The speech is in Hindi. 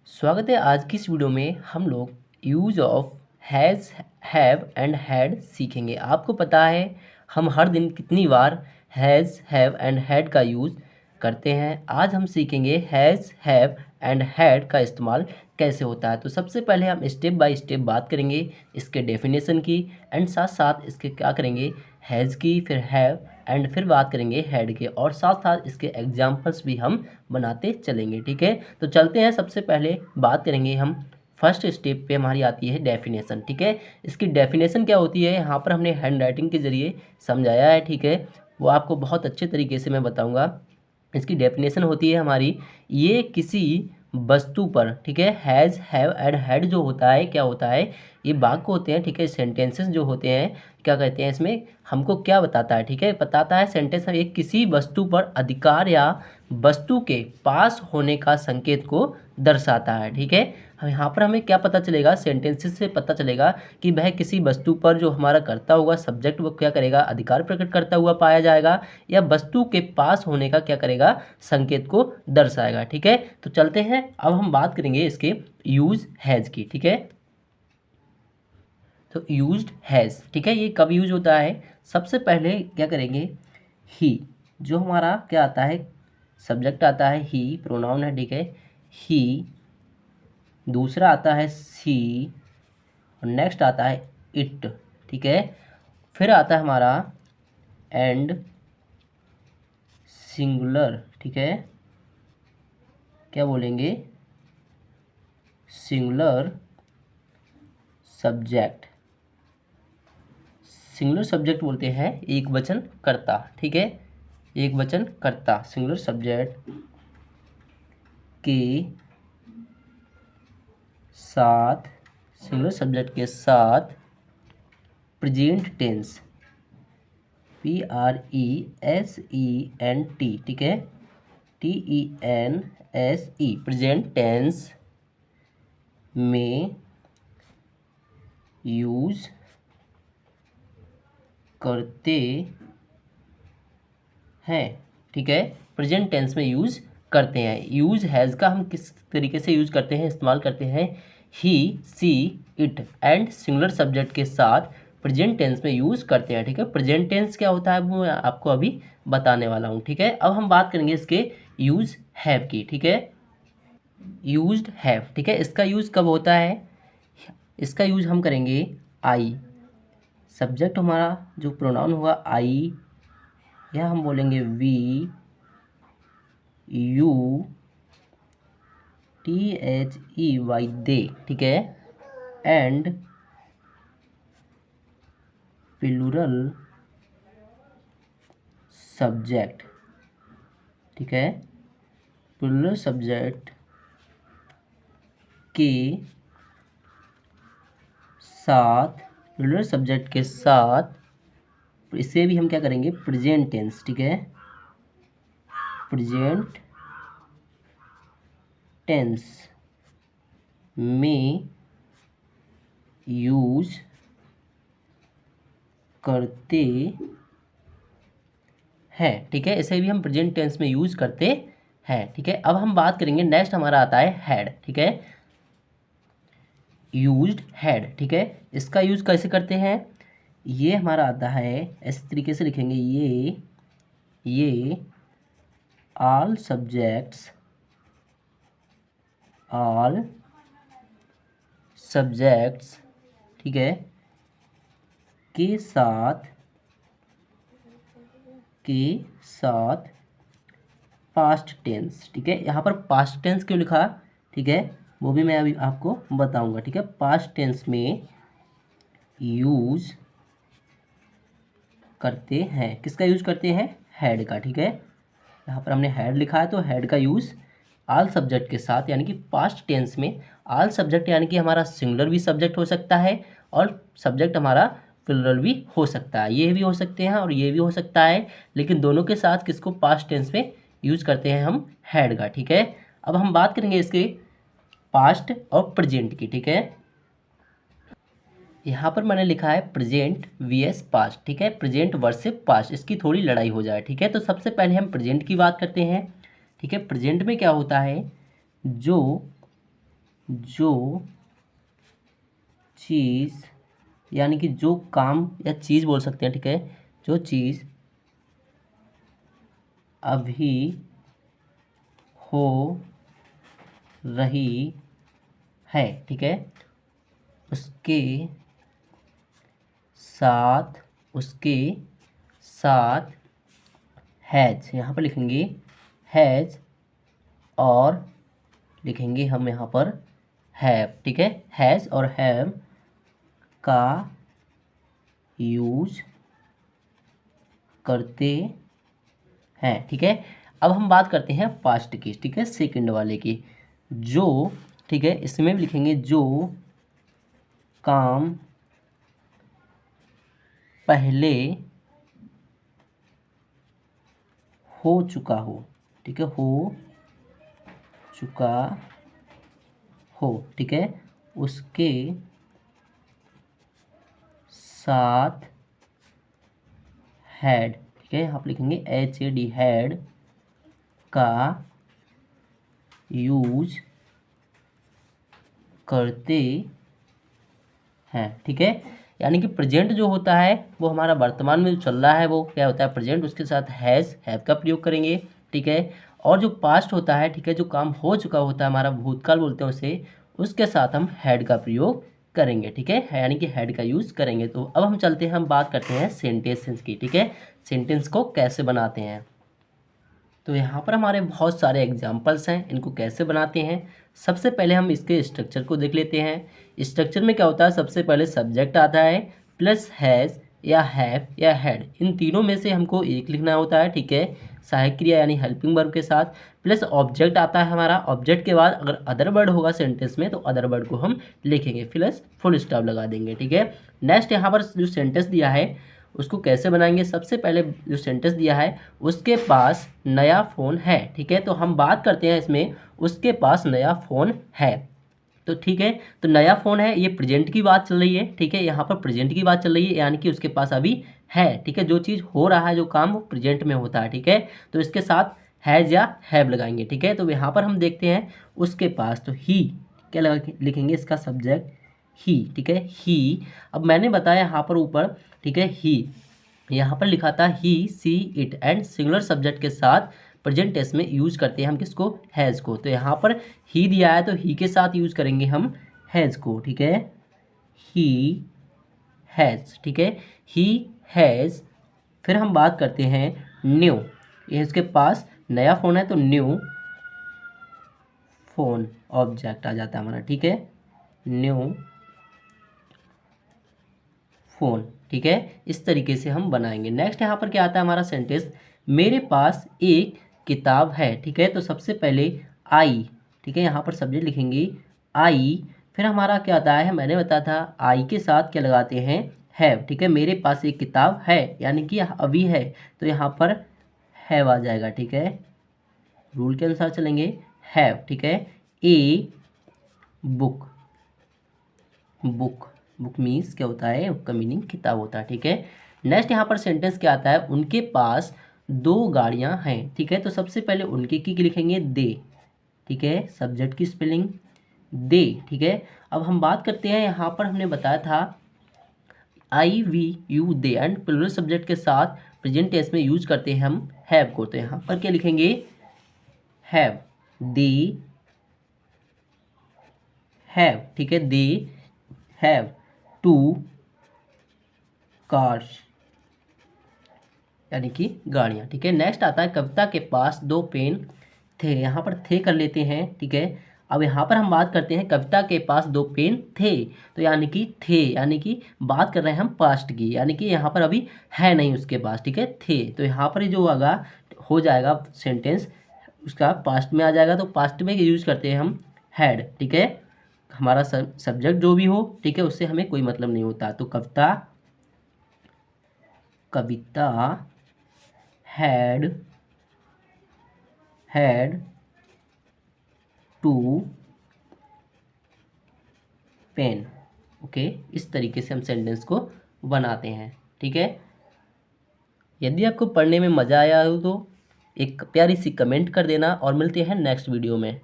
स्वागत है। आज की इस वीडियो में हम लोग use of has, have and had सीखेंगे। आपको पता है हम हर दिन कितनी बार हैज़, हैव एंड हैड का यूज़ करते हैं। आज हम सीखेंगे हैज़, हैव एंड हैड का इस्तेमाल कैसे होता है। तो सबसे पहले हम स्टेप बाय स्टेप बात करेंगे इसके डेफिनेशन की एंड साथ साथ इसके क्या करेंगे, हैज़ की, फिर हैव एंड फिर बात करेंगे हेड के, और साथ साथ इसके एग्जाम्पल्स भी हम बनाते चलेंगे। ठीक है, तो चलते हैं। सबसे पहले बात करेंगे हम फर्स्ट स्टेप पे, हमारी आती है डेफिनेशन। ठीक है, इसकी डेफिनेशन क्या होती है यहाँ पर हमने हैंड राइटिंग के ज़रिए समझाया है। ठीक है, वो आपको बहुत अच्छे तरीके से मैं बताऊँगा। इसकी डेफिनेशन होती है हमारी, ये किसी वस्तु पर, ठीक है, हैज़, हैव एंड हैड जो होता है क्या होता है, ये वाक्य होते हैं। ठीक है, सेंटेंसेस जो होते हैं क्या कहते हैं, इसमें हमको क्या बताता है, ठीक है, बताता है सेंटेंस एक किसी वस्तु पर अधिकार या वस्तु के पास होने का संकेत को दर्शाता है। ठीक है, हम यहाँ पर हमें क्या पता चलेगा, सेंटेंसेस से पता चलेगा कि वह किसी वस्तु पर जो हमारा करता हुआ सब्जेक्ट वो क्या करेगा, अधिकार प्रकट करता हुआ पाया जाएगा, या वस्तु के पास होने का क्या करेगा, संकेत को दर्शाएगा। ठीक है, तो चलते हैं। अब हम बात करेंगे इसके यूज हैज़ की। ठीक है, तो यूज्ड हैज़, ठीक है, ये कब यूज होता है, सबसे पहले क्या करेंगे, ही, जो हमारा क्या आता है, सब्जेक्ट आता है ही, प्रोनाउन है। ठीक है, ही, दूसरा आता है सी, और नेक्स्ट आता है इट। ठीक है, फिर आता है हमारा एंड सिंगुलर। ठीक है, क्या बोलेंगे, सिंगुलर सब्जेक्ट। सिंगुलर सब्जेक्ट बोलते हैं एक वचन कर्ता। ठीक है, एक वचन कर्ता, सिंगुलर सब्जेक्ट के साथ, सिंगुलर सब्जेक्ट के साथ प्रेजेंट टेंस, PRESENT, ठीक है, TENSE, प्रेजेंट टेंस में यूज करते हैं। ठीक है, प्रेजेंट टेंस में यूज करते हैं। यूज हैज़ का हम किस तरीके से यूज करते हैं, इस्तेमाल करते हैं, ही, she, it and singular subject के साथ प्रेजेंट टेंस में यूज करते हैं। ठीक है, प्रेजेंट टेंस क्या होता है वो मैं आपको अभी बताने वाला हूँ। ठीक है, अब हम बात करेंगे इसके यूज हैव की। ठीक है, यूज्ड हैव, ठीक है, इसका यूज कब होता है, इसका यूज हम करेंगे आई, सब्जेक्ट हमारा जो प्रोनाउन होगा आई, या हम बोलेंगे वी, यू, THEY, दे। ठीक है, एंड प्लूरल सब्जेक्ट। ठीक है, प्लूरल सब्जेक्ट के साथ, प्लूरल सब्जेक्ट के साथ इसे भी हम क्या करेंगे, प्रेजेंट टेंस। ठीक है, प्रेजेंट टेंस में यूज करते हैं। ठीक है, इसे भी हम प्रेजेंट टेंस में यूज करते हैं। ठीक है, अब हम बात करेंगे, नेक्स्ट हमारा आता है हैड। ठीक है, यूज्ड हैड। ठीक है, इसका यूज कैसे करते हैं, ये हमारा आता है, इस तरीके से लिखेंगे, ये ऑल सब्जेक्ट्स, ऑल सब्जेक्ट्स, ठीक है, के साथ पास्ट टेंस। ठीक है, यहाँ पर पास्ट टेंस क्यों लिखा, ठीक है, वो भी मैं अभी आपको बताऊंगा। ठीक है, पास्ट टेंस में यूज करते हैं, किसका यूज करते हैं, हैड का। ठीक है, यहाँ पर हमने हैड लिखा है, तो हैड का यूज ऑल सब्जेक्ट के साथ, यानी कि पास्ट टेंस में ऑल सब्जेक्ट, यानी कि हमारा सिंगुलर भी सब्जेक्ट हो सकता है और सब्जेक्ट हमारा प्लूरल भी हो सकता है, ये भी हो सकते हैं और ये भी हो सकता है, लेकिन दोनों के साथ किसको पास्ट टेंस में यूज करते हैं हम, हैड का। ठीक है, अब हम बात करेंगे इसके पास्ट और प्रेजेंट की। ठीक है, यहाँ पर मैंने लिखा है प्रेजेंट vs पास्ट। ठीक है, प्रेजेंट वर्सेस पास्ट, इसकी थोड़ी लड़ाई हो जाए। ठीक है, तो सबसे पहले हम प्रेजेंट की बात करते हैं। ठीक है, प्रेजेंट में क्या होता है, जो जो चीज़, यानी कि जो काम या चीज़ बोल सकते हैं, ठीक है, जो चीज़ अभी हो रही है, ठीक है, उसके साथ हैज, यहाँ पर लिखेंगे हैज, और लिखेंगे हम यहाँ पर हैव, ठीक है, हैज और हैव का यूज करते हैं, ठीक है। अब हम बात करते हैं पास्ट की, ठीक है, सेकंड वाले की, जो, ठीक है, इसमें भी लिखेंगे जो काम पहले हो चुका हो, ठीक है, हो चुका हो, ठीक है, उसके साथ हैड, ठीक है, यहाँ पर लिखेंगे HAD, हैड का यूज करते हैं, ठीक है। यानी कि प्रेजेंट जो होता है वो हमारा वर्तमान में जो चल रहा है वो क्या होता है, प्रेजेंट, उसके साथ हैव का प्रयोग करेंगे, ठीक है। और जो पास्ट होता है, ठीक है, जो काम हो चुका होता है, हमारा भूतकाल बोलते हैं उसे, उसके साथ हम हैड का प्रयोग करेंगे, ठीक है, यानी कि हैड का यूज़ करेंगे। तो अब हम चलते हैं, हम बात करते हैं सेंटेंसेस की, ठीक है, सेंटेंस को कैसे बनाते हैं। तो यहाँ पर हमारे बहुत सारे एग्जाम्पल्स हैं, इनको कैसे बनाते हैं। सबसे पहले हम इसके स्ट्रक्चर को देख लेते हैं। स्ट्रक्चर में क्या होता है, सबसे पहले सब्जेक्ट आता है प्लस हैज़ या हैव या हैड, इन तीनों में से हमको एक लिखना होता है, ठीक है, सहायक क्रिया यानी हेल्पिंग वर्ब के साथ। प्लस ऑब्जेक्ट आता है हमारा, ऑब्जेक्ट के बाद अगर अदर वर्ड होगा सेंटेंस में तो अदर वर्ड को हम लिखेंगे, प्लस फुल स्टॉप लगा देंगे, ठीक है। नेक्स्ट यहाँ पर जो सेंटेंस दिया है उसको कैसे बनाएंगे, सबसे पहले जो सेंटेंस दिया है उसके पास नया फ़ोन है, ठीक है, तो हम बात करते हैं इसमें उसके पास नया फ़ोन है, तो ठीक है, तो नया फ़ोन है, ये प्रेजेंट की बात चल रही है, ठीक है, यहाँ पर प्रेजेंट की बात चल रही है, यानी कि उसके पास अभी है, ठीक है, जो चीज़ हो रहा है, जो काम वो प्रेजेंट में होता है, ठीक है, तो इसके साथ हैज़ या हैव लगाएंगे, ठीक है। तो यहाँ पर हम देखते हैं उसके पास, तो ही क्या लगा लिखेंगे, इसका सब्जेक्ट ही, ठीक है, ही। अब मैंने बताया यहाँ पर ऊपर, ठीक है, ही यहाँ पर लिखा था he she it, and singular subject के साथ प्रेजेंट टेंस में यूज करते हैं हम किसको, हैज़ को। तो यहाँ पर ही दिया है तो ही के साथ यूज करेंगे हम हैज़ को, ठीक है, ही हैज़, ठीक है, ही हैज़। फिर हम बात करते हैं न्यू, ये इसके पास नया फ़ोन है तो न्यू फ़ोन ऑब्जेक्ट आ जाता है हमारा, ठीक है, न्यू फ़ोन, ठीक है, इस तरीके से हम बनाएंगे। नेक्स्ट यहाँ पर क्या आता है हमारा सेंटेंस, मेरे पास एक किताब है, ठीक है, तो सबसे पहले आई, ठीक है, यहाँ पर सब्जेक्ट लिखेंगे आई। फिर हमारा क्या आता है, मैंने बताया था आई के साथ क्या लगाते हैं, हैव, ठीक है, मेरे पास एक किताब है यानी कि अभी है, तो यहाँ पर हैव आ जाएगा, ठीक है, रूल के अनुसार चलेंगे, हैव, ठीक है। A book, book, book means क्या होता है, उसका मीनिंग किताब होता है, ठीक है। नेक्स्ट यहाँ पर सेंटेंस क्या आता है, उनके पास 2 गाड़ियाँ हैं, ठीक है, तो सबसे पहले उनके की लिखेंगे दे, ठीक है, सब्जेक्ट की स्पेलिंग दे, ठीक है। अब हम बात करते हैं, यहाँ पर हमने बताया था I we you they, and plural subject के साथ प्रेजेंट टेंस में यूज करते हैं हम हैव को, तो यहाँ पर क्या लिखेंगे, हैव, दे हैव, ठीक है, दे हैव 2 कार्स, यानी कि गाड़ियाँ, ठीक है। नेक्स्ट आता है कविता के पास 2 पेन थे, यहाँ पर थे कर लेते हैं, ठीक है। अब यहाँ पर हम बात करते हैं कविता के पास 2 पेन थे, तो यानी कि थे, यानी कि बात कर रहे हैं हम पास्ट की, यानी कि यहाँ पर अभी है नहीं उसके पास, ठीक है, थे, तो यहाँ पर जो होगा हो जाएगा सेंटेंस उसका पास्ट में आ जाएगा, तो पास्ट में यूज करते हैं हम हैड, ठीक है, हमारा सब्जेक्ट जो भी हो, ठीक है, उससे हमें कोई मतलब नहीं होता। तो कविता हैड 2 पेन, ओके, इस तरीके से हम सेंटेंस को बनाते हैं, ठीक है। यदि आपको पढ़ने में मज़ा आया हो तो एक प्यारी सी कमेंट कर देना, और मिलते हैं नेक्स्ट वीडियो में।